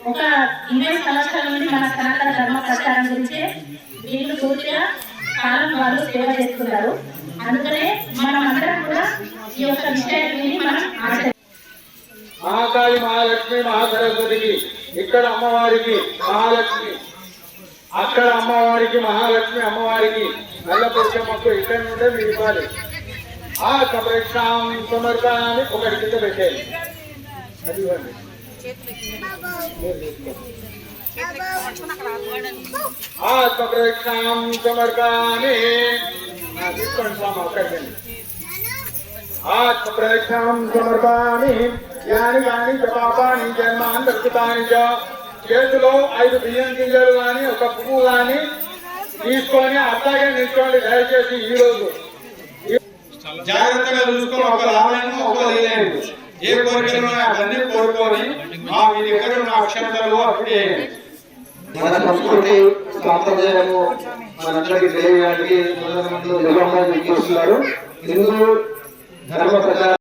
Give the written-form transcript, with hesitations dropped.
ఒక 20 సంవత్సరాల నుండి మన సనాతన ధర్మ ప్రచారం గురించి వీళ్ళు పూర్తిగా కాలం వాళ్ళు సేవ చేస్తున్నారు. అందుకనే మనం అందరం కూడా ఈ యొక్క విషయాన్ని మనం మహాకాళి మహాలక్ష్మి మహాసరస్వతికి ఇక్కడ అమ్మవారికి మహాలక్ష్మి, అక్కడ అమ్మవారికి మహాలక్ష్మి అమ్మవారికి నల్ల పురుషమ్మకు ఇక్కడ నుండే మీరు ఇవ్వాలి. ఆ కపరేక్షాం సమర్పణాన్ని ఒకటి కింద పెట్టేది, అది ఇవ్వండి. ఆత్మప్రేక్షాం సమర్పణాన్ని తీసుకోండి స్వామి అక్కడికి. ఆత్మప్రేక్షాం సమర్పణాన్ని యాని యాని పాపాని జన్మాన్ దర్శితాని చేతిలో 5 బియ్యం గింజలు కానీ ఒక పువ్వు కానీ తీసుకొని అట్లాగే నిల్చోండి. దయచేసి ఈ రోజు జాగ్రత్తగా చూసుకొని ఒక లాభం ఒక లేదు, ఏ కోరికలు అవన్నీ కోరుకొని మా మీ దగ్గర ఉన్న అక్షంతలు అప్పుడే మన సంస్కృతి సాంప్రదాయాలు మనందరికీ తెలియడానికి చూస్తున్నారు. హిందూ ధర్మ ప్రచారం